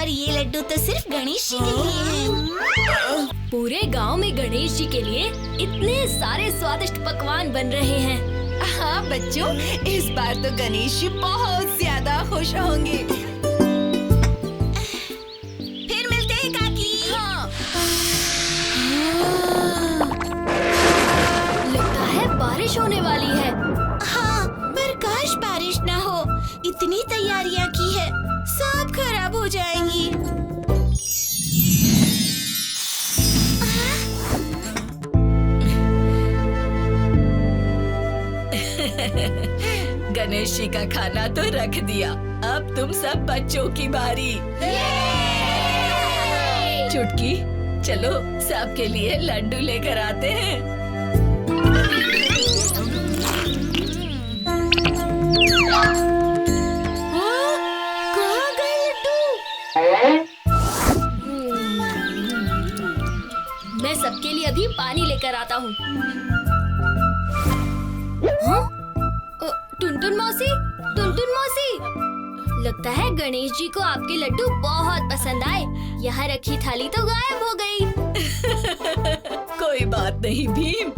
पर ये लड्डू तो सिर्फ गणेश जी के लिए हैं। पूरे गांव में गणेश जी के लिए इतने सारे स्वादिष्ट पकवान बन रहे हैं। हाँ बच्चों, इस बार तो गणेश जी बहुत ज्यादा खुश होंगे। फिर मिलते हैं काकी। हाँ। लगता है बारिश होने वाली है। हाँ, पर काश बारिश ना हो। इतनी तैयारियां की है, सब खराब हो जाएंगी। गणेश जी का खाना तो रख दिया, अब तुम सब बच्चों की बारी। चुटकी, चलो सबके लिए लड्डू लेकर आते हैं। कहाँ गए लड्डू? मैं सबके लिए अभी पानी लेकर आता हूँ। हाँ? टुनटुन मौसी, टुनटुन मौसी, लगता है गणेश जी को आपके लड्डू बहुत पसंद आए। यहाँ रखी थाली तो गायब हो गई। कोई बात नहीं भीम,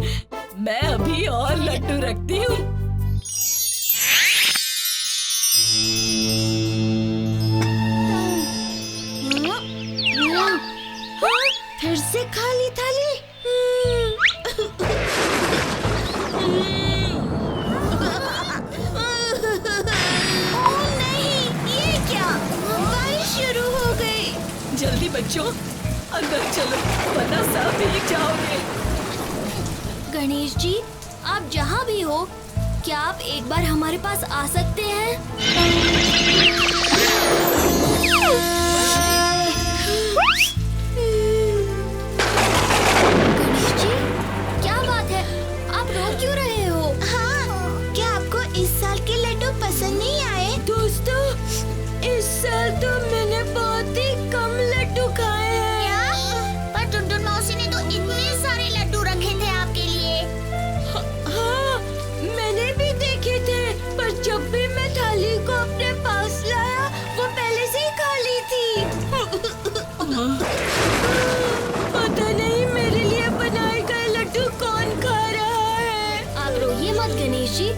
मैं अभी और लड्डू रखती हूँ। फिर से खाली थाली। ओह नहीं, ये क्या? बारिश शुरू हो गई। जल्दी बच्चों, अंदर चलो वरना सब भीग जाओगे। गणेश जी, आप जहाँ भी हो, क्या आप एक बार हमारे पास आ सकते हैं? गणेश जी, क्या बात है? आप रो क्यों रहे हो? हाँ, क्या आपको इस साल के लड्डू पसंद नहीं आए? दोस्तों, इस साल तो मैंने बहुत ही कम लड्डू खाए हैं। पर टुनटुन मौसी ने तो इतने सारे लड्डू रखे थे आपके लिए। हाँ, मैंने भी देखे थे, पर जब भी मैं थाली को अपने पास लाया, वो पहले से ही खाली थी। पता नहीं मेरे लिए बनाए गए लड्डू कौन खा रहा है। आप रोइए मत गणेश जी,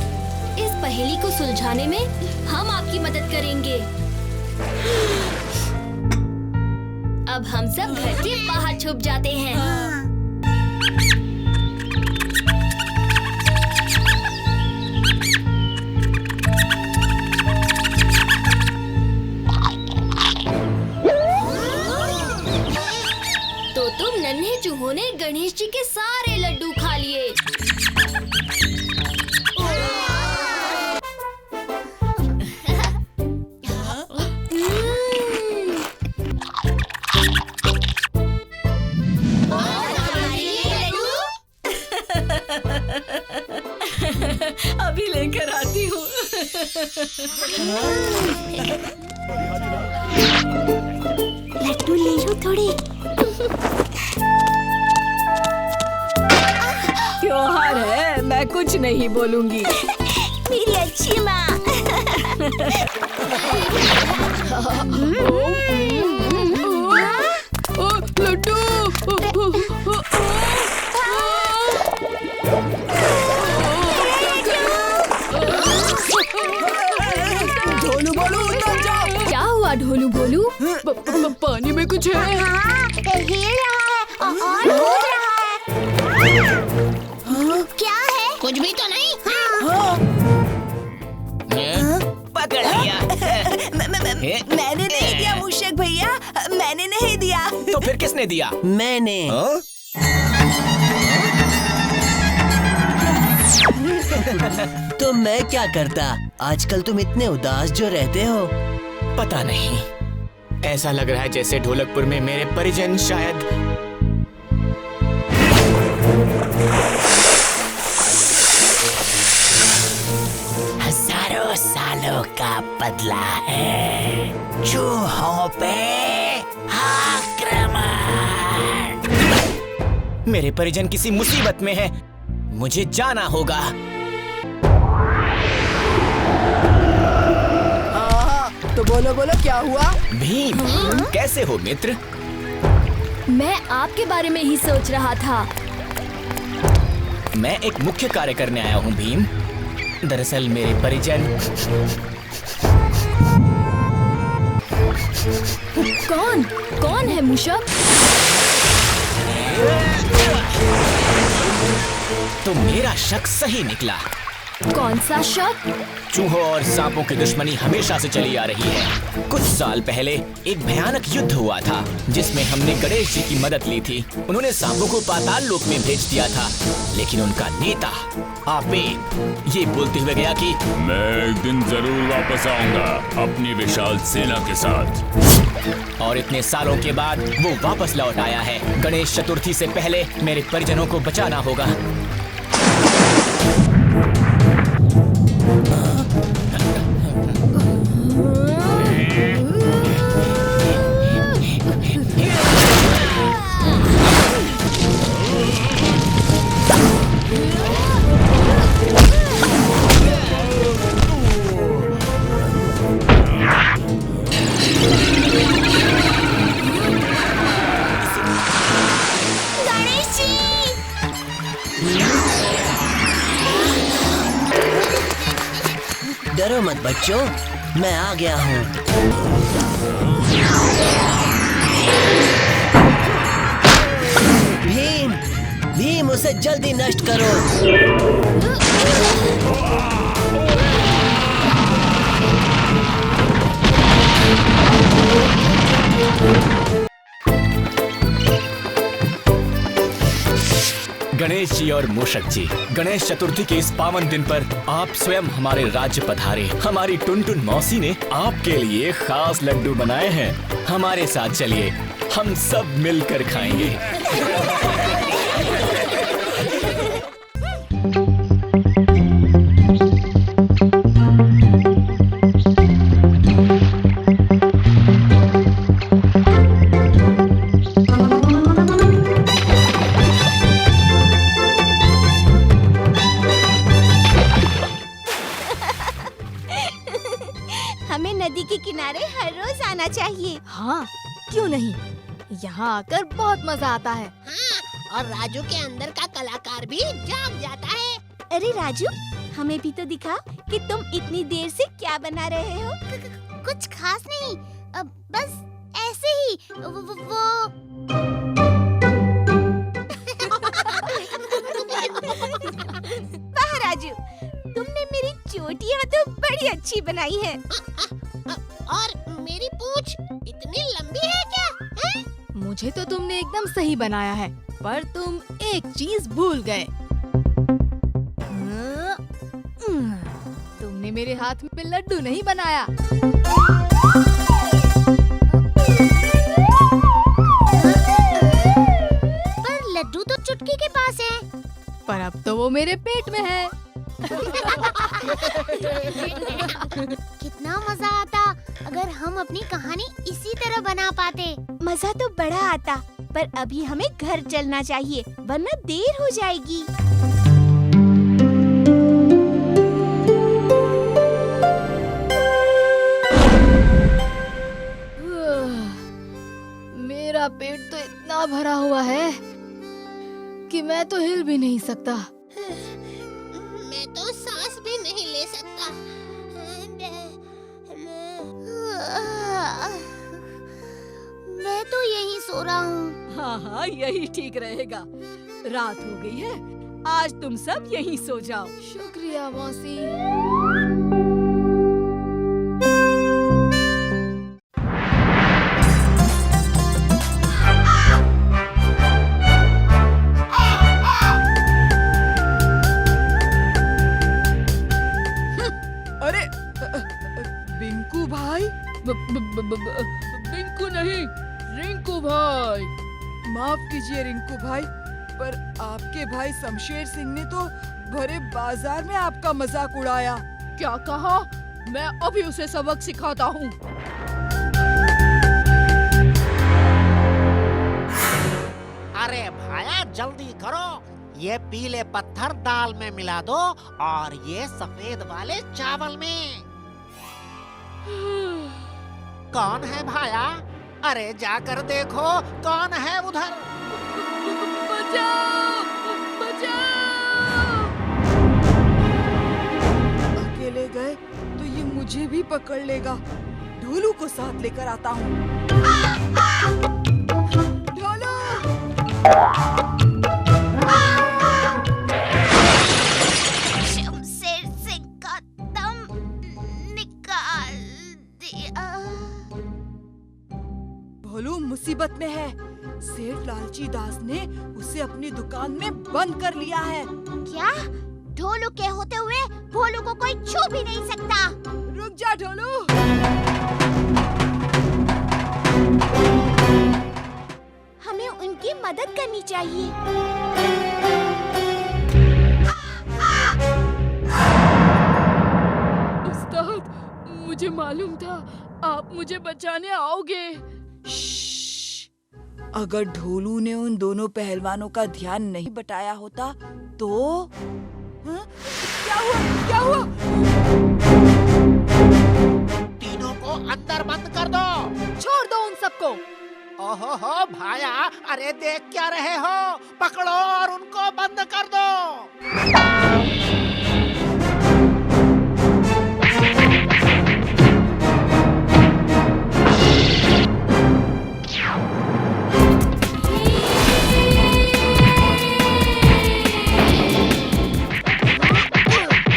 इस पहेली को सुलझाने में हम आपकी मदद करेंगे। अब हम सब घर के बाहर छुप जाते हैं। तो तुम नन्हे चूहों ने गणेश जी के सारे लड्डू खा लिए। अभी लेकर आती हूँ। लड्डू ले लो थोड़े। त्योहार है, मैं कुछ नहीं बोलूंगी। मेरी अच्छी माँ। लड्डू। ढोलू बोलू उतर जाओ। क्या हुआ ढोलू बोलू? पानी में कुछ है। हाँ, हिल रहा है और कूद रहा है। क्या है? कुछ भी तो नहीं। पकड़ लिया। मैंने नहीं दिया मूषक भैया, मैंने नहीं दिया। तो फिर किसने दिया? मैंने। तो मैं क्या करता? आजकल तुम इतने उदास जो रहते हो। पता नहीं, ऐसा लग रहा है जैसे ढोलकपुर में मेरे परिजन शायद हजारों सालों का बदला है चूहों पे आक्रमण। मेरे परिजन किसी मुसीबत में है, मुझे जाना होगा। तो बोलो बोलो बोलो क्या हुआ? भीम, कैसे हो मित्र? मैं आपके बारे में ही सोच रहा था। मैं एक मुख्य कार्य करने आया हूँ भीम। दरअसल मेरे परिजन। कौन है मूषक? तो मेरा शक सही निकला। कौन सा शक? चूहों और सांपों की दुश्मनी हमेशा से चली आ रही है। कुछ साल पहले एक भयानक युद्ध हुआ था जिसमें हमने गणेश जी की मदद ली थी। उन्होंने सांपों को पाताल लोक में भेज दिया था, लेकिन उनका नेता आपेन ये बोलते हुए गया कि मैं एक दिन जरूर वापस आऊंगा अपनी विशाल सेना के साथ। और इतने सालों के बाद वो वापस लौट आया है। गणेश चतुर्थी से पहले मेरे परिजनों को बचाना होगा। गणेश जी! डरो मत बच्चों, मैं आ गया हूँ। भीम उसे जल्दी नष्ट करो। गणेश जी और मूषक जी, गणेश चतुर्थी के इस पावन दिन पर आप स्वयं हमारे राज्य पधारे। हमारी टुनटुन मौसी ने आपके लिए खास लड्डू बनाए हैं। हमारे साथ चलिए, हम सब मिलकर खाएंगे। हमें नदी के किनारे हर रोज आना चाहिए। हाँ, क्यों नहीं? यहाँ आकर बहुत मजा आता है। हाँ, और राजू के अंदर का कलाकार भी जाग जाता है। अरे राजू, हमें भी तो दिखा कि तुम इतनी देर से क्या बना रहे हो। कुछ खास नहीं, बस ऐसे ही। वाह राजू, तुमने मेरी चोटियाँ तो बड़ी अच्छी बनाई है। और मेरी पूंछ इतनी लंबी है क्या? हैं? मुझे तो तुमने एकदम सही बनाया है, पर तुम एक चीज भूल गए। तुमने मेरे हाथ में लड्डू नहीं बनाया। पर लड्डू तो चुटकी के पास है। पर अब तो वो मेरे पेट में है। कितना मजा आता अगर हम अपनी कहानी इसी तरह बना पाते। मजा तो बड़ा आता, पर अभी हमें घर चलना चाहिए वरना देर हो जाएगी। मेरा पेट तो इतना भरा हुआ है कि मैं तो हिल भी नहीं सकता। मैं तो सांस भी नहीं ले सकता। मैं तो यहीं सो रहा हूँ। हाँ हाँ, यही ठीक रहेगा। रात हो गई है, आज तुम सब यहीं सो जाओ। शुक्रिया मौसी। अरे बिंकू भाई, बिंकू नहीं, रिंकू भाई। माफ कीजिए रिंकू भाई, पर आपके भाई शमशेर सिंह ने तो भरे बाजार में आपका मजाक उड़ाया। क्या कहा? मैं अभी उसे सबक सिखाता हूँ। अरे भाया जल्दी करो, ये पीले पत्थर दाल में मिला दो और ये सफेद वाले चावल में। कौन है भाया? अरे जाकर देखो कौन है उधर। बचाओ! बचाओ! अकेले गए तो ये मुझे भी पकड़ लेगा। ढोलू को साथ लेकर आता हूँ। ढोलू! शमशेर सिंह का दम निकाल दिया। ढोलू मुसीबत में है। सेठ लालची दास ने उसे अपनी दुकान में बंद कर लिया है। क्या? ढोलू के होते हुए भोलू को कोई छू भी नहीं सकता। रुक जा ढोलू। हमें उनकी मदद करनी चाहिए। उस्ताद, मुझे मालूम था आप मुझे बचाने आओगे। अगर ढोलू ने उन दोनों पहलवानों का ध्यान नहीं बटाया होता तो क्या हुआ? क्या हुआ? तीनों को अंदर बंद कर दो। छोड़ दो उन सबको। ओहो हो भाया, अरे देख क्या रहे हो? पकड़ो और उनको बंद कर दो।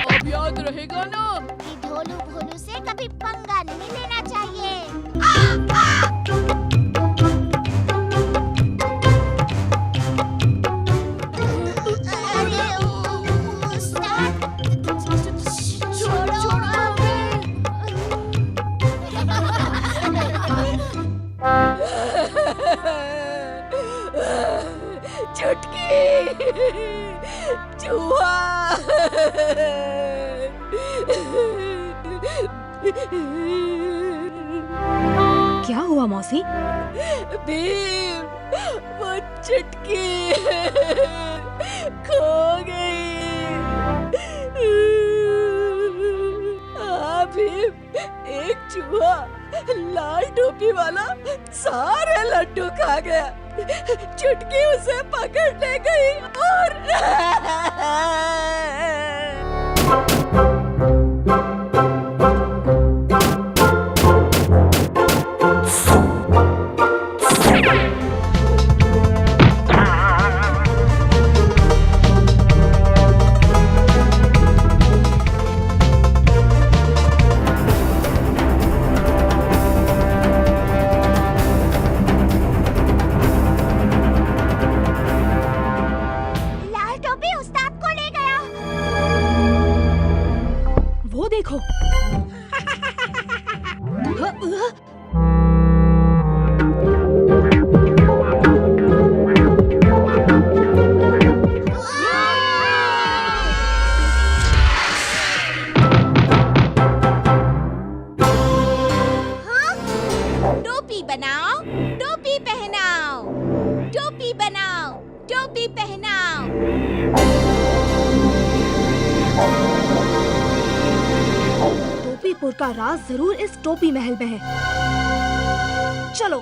अब याद रहेगा ना? कि ढोलू भोलू से कभी पंगा नहीं लेना चाहिए। अरे उस्ताद, छोड़ो चुटकी चूहा। क्या हुआ मौसी? भीम, वो चुटकी खो गई। हाँ भीम, एक चूहा लाल टोपी वाला सारे लड्डू खा गया। चुटकी उसे पकड़ ले गई और लाल टोपी उस्ताद को ले गया। वो देखो। टोपी बनाओ, टोपी पहनाओ, टोपी बनाओ, टोपी पहनाओ। टोपीपुर का राज जरूर इस टोपी महल में है। चलो।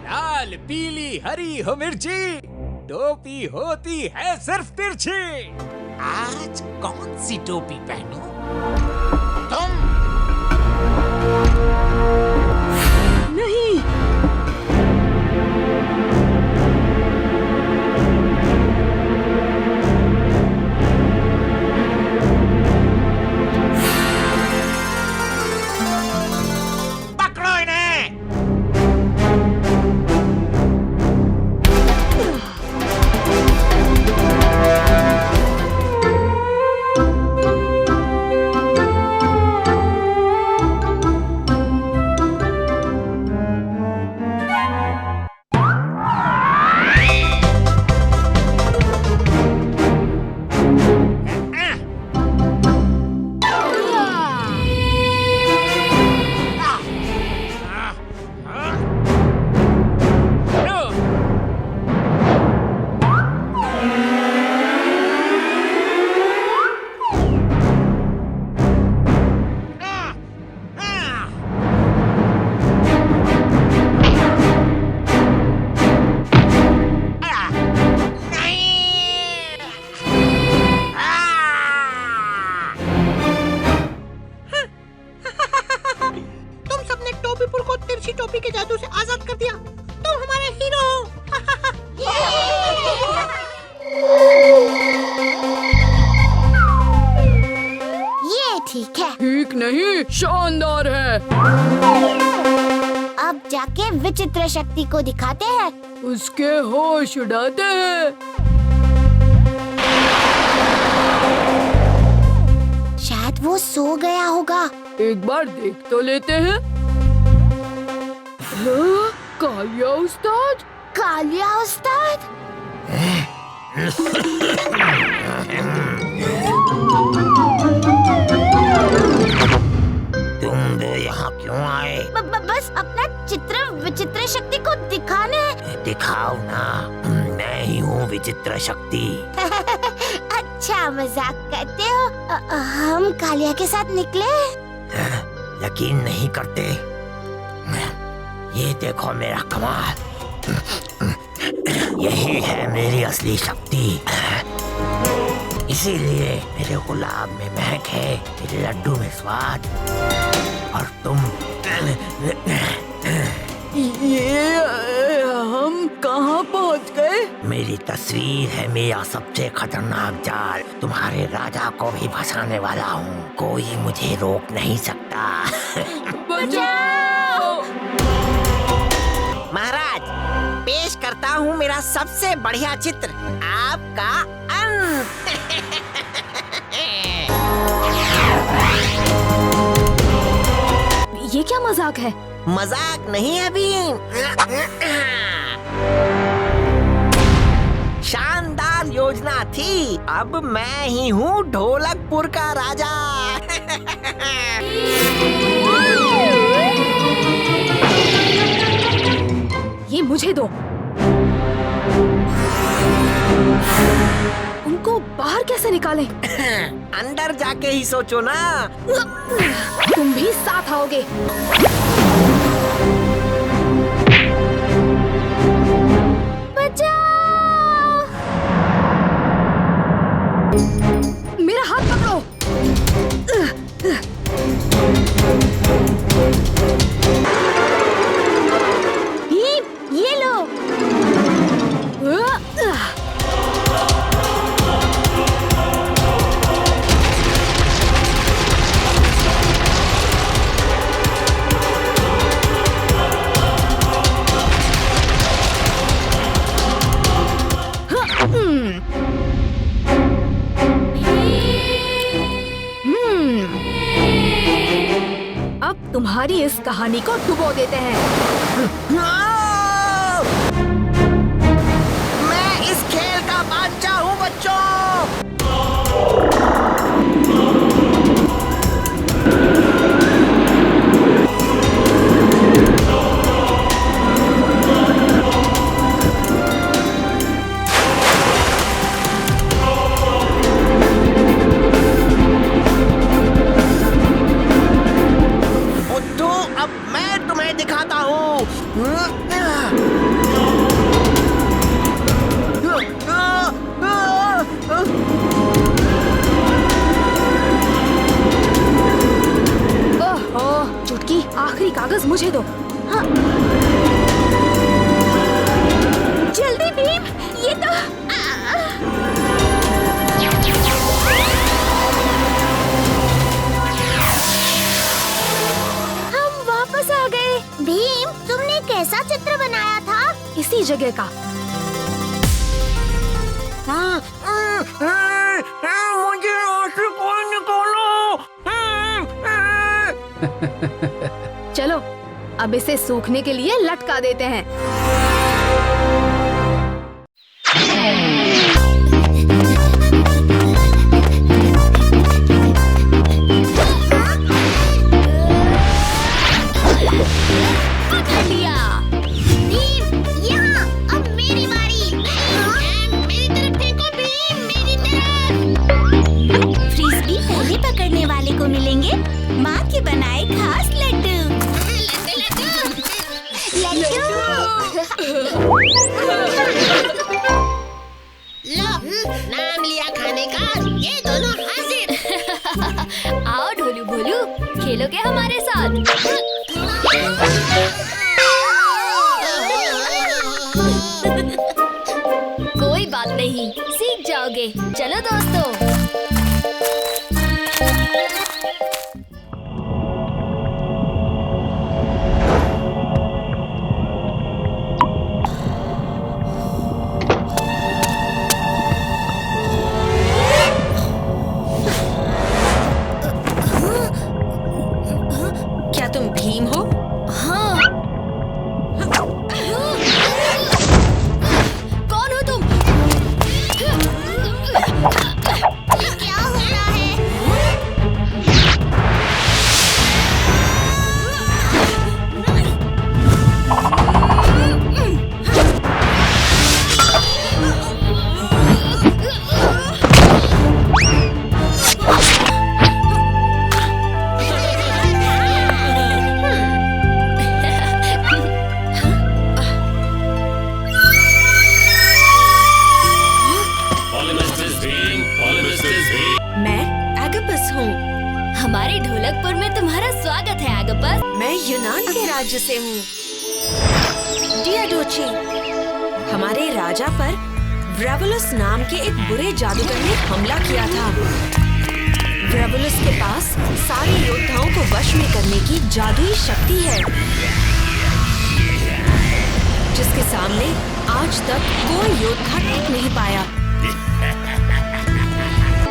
लाल पीली हरी हो मिर्ची, टोपी होती है सिर्फ तिरछी। आज कौन सी टोपी पहनूं? तुम नहीं। पकड़ो इन्हें। जादू से आजाद कर दिया। तुम हमारे हीरो हो। ये ठीक है। ठीक नहीं, शानदार है। अब जाके विचित्र शक्ति को दिखाते हैं। उसके होश उड़ाते हैं। शायद वो सो गया होगा। एक बार देख तो लेते हैं। हाँ, कालिया उस्ताद। कालिया उस्ताद। तुम दो यहाँ क्यों आए? बस अपना चित्र विचित्र शक्ति को दिखाने। दिखाओ ना, मैं ही हूँ विचित्र शक्ति। अच्छा मजाक करते हो। हम कालिया के साथ निकले। यकीन नहीं करते? ये देखो मेरा कमाल। यही है मेरी असली शक्ति। इसीलिए मेरे गुलाब में महक है, मेरे लड्डू में स्वाद, और तुम ये हम कहाँ पहुँच गए? मेरी तस्वीर है मेरा सबसे खतरनाक जाल। तुम्हारे राजा को भी फंसाने वाला हूँ। कोई मुझे रोक नहीं सकता। बचाओ! महाराज, पेश करता हूँ मेरा सबसे बढ़िया चित्र, आपका अंत। ये क्या मजाक है? मजाक नहीं है भीम। शानदार योजना थी। अब मैं ही हूँ ढोलकपुर का राजा। ये मुझे दो। उनको बाहर कैसे निकालें? अंदर जाके ही सोचो ना। तुम भी साथ आओगे। बचाओ! मेरा हाथ पकड़ो। भीम, ये लो। अब तुम्हारी इस कहानी को डुबो देते हैं। मैं इस खेल का बादशाह हूँ बच्चों। बुद्धू, अब मैं तुम्हें दिखाता हूँ। ओहो, चुटकी, आखिरी कागज मुझे दो। हाँ। जल्दी भीम, ये तो हम वापस आ गए। भीम, तुमने कैसा चित्र बनाया था? इसी जगह का। मुझे यहाँ से कोई निकालो। चलो, अब इसे सूखने के लिए लटका देते हैं। पकड़ लिया। भीम, यहाँ, अब मेरी बारी। मेरी तरफ देखो भीम, मेरी तरफ। फ्रिस्बी पहले पकड़ने वाले को मिलेंगे माँ के बनाए खास लड्डू। लड्डू। लो, नाम लिया खाने का, ये दोनों हाजिर। आओ ढोलू भोलू, खेलोगे हमारे साथ? जाएंगे। चलो दोस्तों। क्या तुम भीम हो? हाँ। कौन हो तुम? ये क्या हो रहा है? मैं एगपस हूँ। हमारे ढोलकपुर में तुम्हारा स्वागत है एगपस। मैं यूनान के राज्य से हूँ। डियाडोची, हमारे राजा पर व्रेवुलस नाम के एक बुरे जादूगर ने हमला किया था। व्रेवुलस के पास सारे योद्धाओं को वश में करने की जादुई शक्ति है, जिसके सामने आज तक कोई योद्धा टिक नहीं पाया।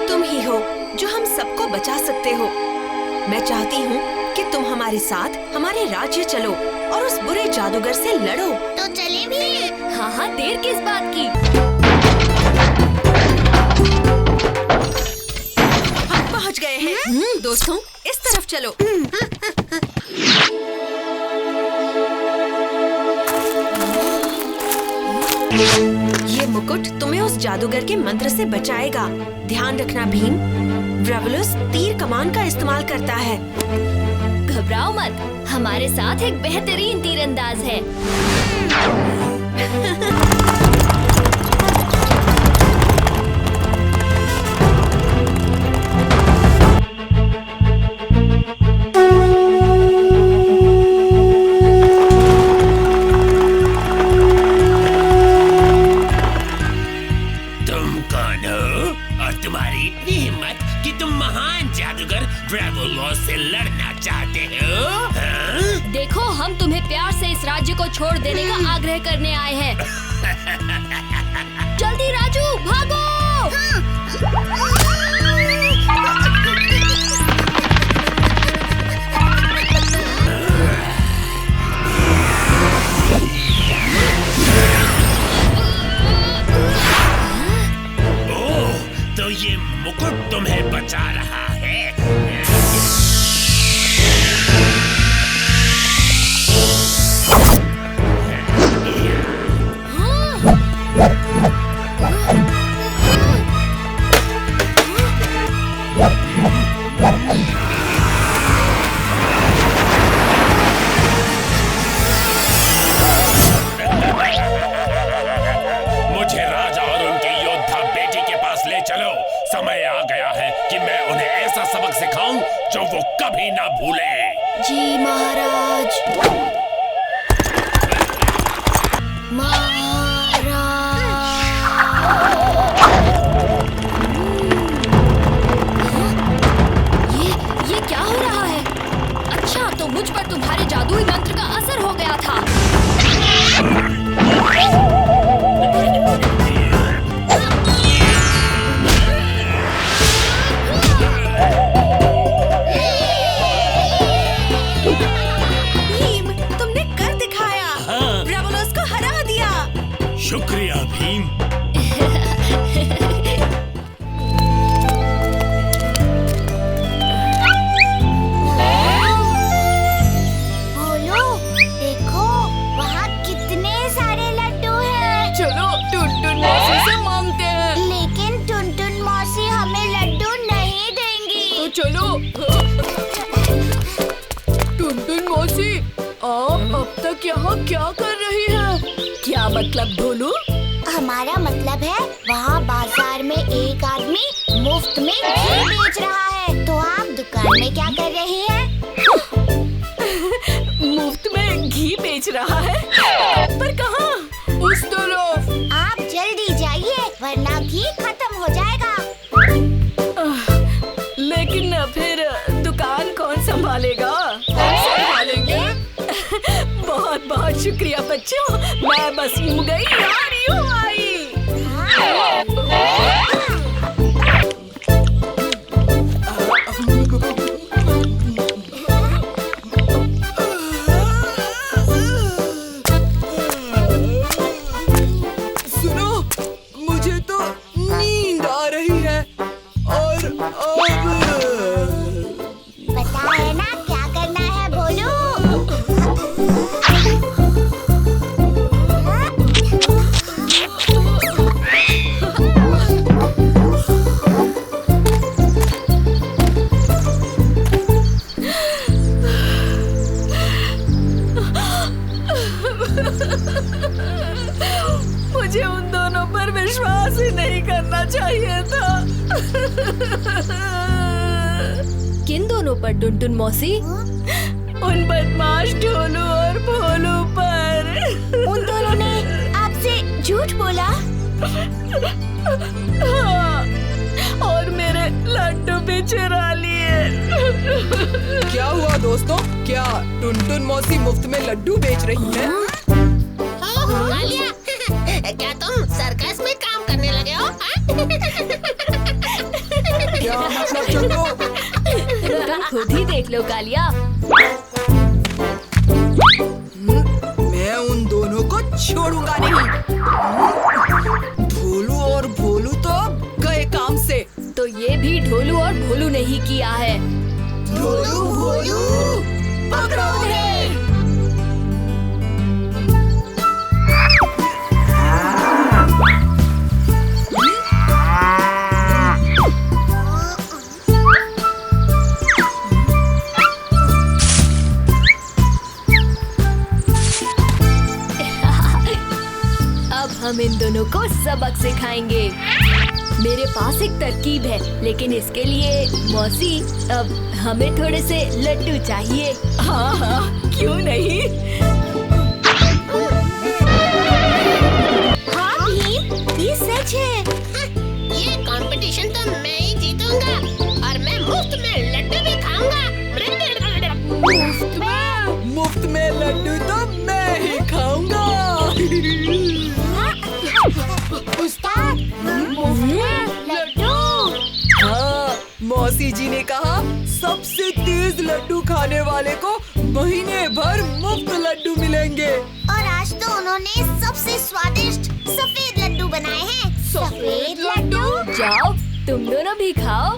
तुम ही हो जो हम सबको बचा सकते हो। मैं चाहती हूँ कि तुम हमारे साथ हमारे राज्य चलो और उस बुरे जादूगर से लड़ो। तो चले भी। हाँ हाँ, देर किस बात की? हम पहुँच गए हैं। दोस्तों, इस तरफ चलो। ये मुकुट तुम्हें उस जादूगर के मंत्र से बचाएगा। ध्यान रखना भीम, व्रेवुलस तीर कमान का इस्तेमाल करता है। घबराओ मत, हमारे साथ एक बेहतरीन तीरंदाज है। तुम कौन हो और तुम्हारी इतनी हिम्मत कि तुम महान जादूगर व्रेवुलस से लड़ना चाहते हो? हाँ? देखो, हम तुम्हें प्यार से इस राज्य को छोड़ देने का आग्रह करने आए हैं। जल्दी राजू, भागो! ओह, तो ये मुकुट तुम्हें बचा रहा है। मुझे राजा और उनके योद्धा बेटी के पास ले चलो। समय आ गया है कि मैं उन्हें ऐसा सबक सिखाऊं जो वो कभी ना भूले। जी महाराज। ये क्या हो रहा है? अच्छा, तो मुझ पर तुम्हारे जादुई मंत्र का असर हो गया था। भीम, तुमने कर दिखाया। हाँ। व्रेवुलस को हरा दिया। शुक्रिया भीम। बोलो, देखो वहाँ कितने सारे लड्डू हैं। चलो टुनटुन मौसी से मांगते हैं। लेकिन टुनटुन मौसी हमें लड्डू नहीं देंगी। तो चलो। टुनटुन मौसी, आप अब तक यहाँ क्या कर रही हैं? क्या मतलब ढोलू? हमारा मतलब है वहाँ बाजार में एक आदमी मुफ्त में घी बेच रहा है, तो आप दुकान में क्या कर रही हैं? मुफ्त में घी बेच रहा है? पर कहाँ? उस तरफ। आप जल्दी जाइए वरना घी खत्म हो जाएगा। बच्चों, मैं बस यूं गई और यूं आई। सुनो, मुझे तो नींद आ रही है और अब पता है ना क्या करना है भोलू? मुझे उन दोनों पर विश्वास ही नहीं करना चाहिए था। किन दोनों पर टुनटुन मौसी? उन बदमाश ढोलू और भोलू पर। उन दोनों ने आपसे झूठ बोला? हाँ, और मेरे लड्डू भी चुरा लिए। क्या हुआ दोस्तों? क्या टुनटुन मौसी मुफ्त में लड्डू बेच रही है? कालिया, क्या तुम सर्कस में काम करने लगे हो? क्या मतलब चंदू? तुम खुद ही देख लो कालिया। मैं उन दोनों को छोड़ूंगा नहीं। ढोलू और भोलू तो गए काम से। तो ये भी ढोलू और भोलू ने ही किया है। ढोलू भोलू पकड़ो उन्हें। अब हम इन दोनों को सबक सिखाएंगे। मेरे पास एक तरकीब है, लेकिन इसके लिए मौसी, अब हमें थोड़े से लड्डू चाहिए। हाँ हाँ, क्यों नहीं? हाँ भीम, ये सच है। ये कंपटीशन तो मैं ही जीतूंगा और मैं मुफ्त में लड्डू भी खाऊंगा। मुफ्त में लड्डू तो मैं ही खाऊंगा। उस्ताद, मुफ्त में लड्डू। हाँ, मौसी जी ने कहा सबसे तेज लड्डू खाने वाले को महीने भर मुफ्त लड्डू मिलेंगे। और आज तो उन्होंने सबसे स्वादिष्ट सफेद लड्डू बनाए हैं। सफेद लड्डू? जाओ, तुम दोनों भी खाओ।